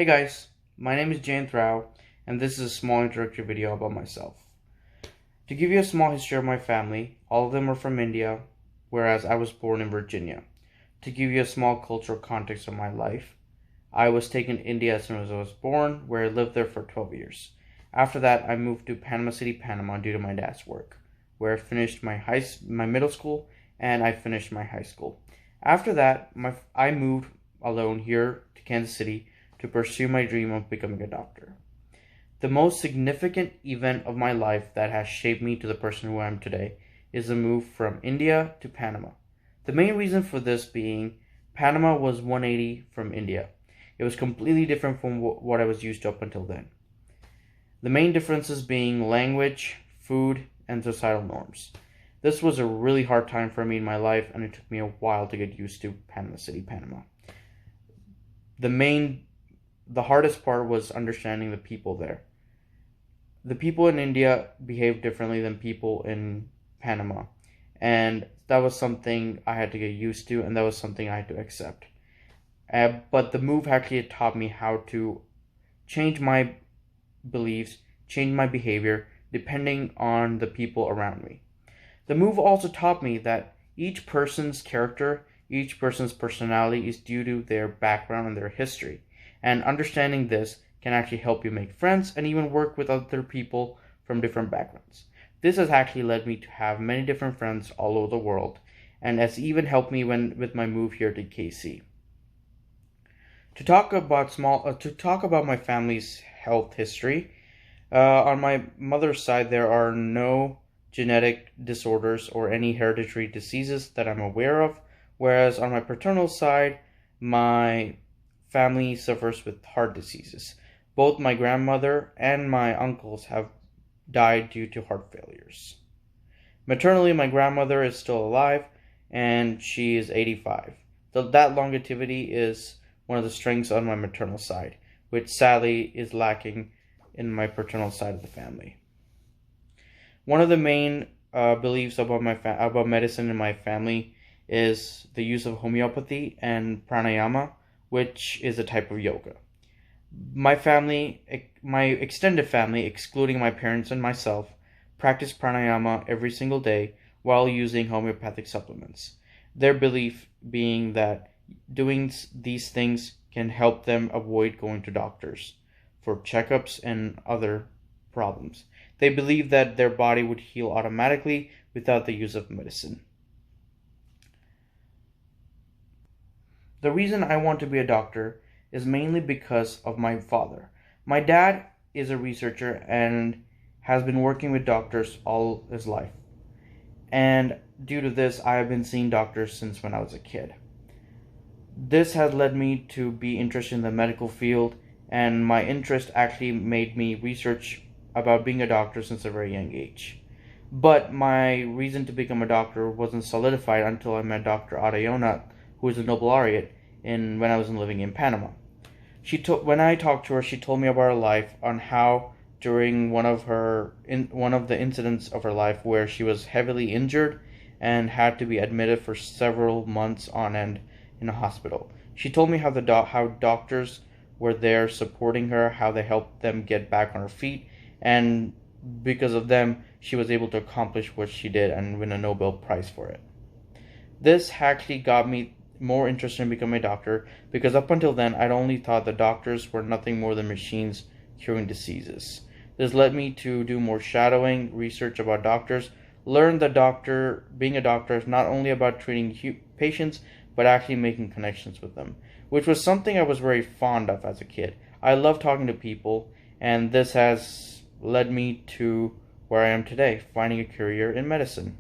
Hey guys, my name is Jayanth Rao, and this is a small introductory video about myself. To give you a small history of my family, all of them are from India, whereas I was born in Virginia. To give you a small cultural context of my life, I was taken to India as soon as I was born, where I lived there for 12 years. After that, I moved to Panama City, Panama due to my dad's work, where I finished my middle school and I finished my high school. After that, I moved alone here to Kansas City to pursue my dream of becoming a doctor. The most significant event of my life that has shaped me to the person who I am today is the move from India to Panama. The main reason for this being Panama was 180 from India. It was completely different from what I was used to up until then. The main differences being language, food, and societal norms. This was a really hard time for me in my life, and it took me a while to get used to Panama City, Panama. The hardest part was understanding the people there. The people in India behave differently than people in Panama, and that was something I had to get used to, and that was something I had to accept. But the move actually taught me how to change my beliefs, change my behavior, depending on the people around me. The move also taught me that each person's character, each person's personality is due to their background and their history. And understanding this can actually help you make friends and even work with other people from different backgrounds. This has actually led me to have many different friends all over the world, and has even helped me with my move here to KC. To talk about my family's health history, on my mother's side there are no genetic disorders or any hereditary diseases that I'm aware of, whereas on my paternal side, my family suffers with heart diseases. Both my grandmother and my uncles have died due to heart failures. Maternally, my grandmother is still alive, and she is 85. So that longevity is one of the strengths on my maternal side, which sadly is lacking in my paternal side of the family. One of the main beliefs about about medicine in my family is the use of homeopathy and pranayama, which is a type of yoga. My extended family, excluding my parents and myself, practice pranayama every single day while using homeopathic supplements. Their belief being that doing these things can help them avoid going to doctors for checkups and other problems. They believe that their body would heal automatically without the use of medicine. The reason I want to be a doctor is mainly because of my father. My dad is a researcher and has been working with doctors all his life. And due to this, I have been seeing doctors since when I was a kid. This has led me to be interested in the medical field, and my interest actually made me research about being a doctor since a very young age. But my reason to become a doctor wasn't solidified until I met Dr. Adayona, who is a Nobel laureate, when I was living in Panama. When I talked to her, she told me about her life, on how during one of the incidents of her life where she was heavily injured and had to be admitted for several months on end in a hospital. She told me how doctors were there supporting her, how they helped them get back on her feet, and because of them, she was able to accomplish what she did and win a Nobel Prize for it. This actually got me more interested in becoming a doctor, because up until then I'd only thought that doctors were nothing more than machines curing diseases. This led me to do more shadowing, research about doctors, learn that being a doctor is not only about treating patients, but actually making connections with them, which was something I was very fond of as a kid. I love talking to people, and this has led me to where I am today, finding a career in medicine.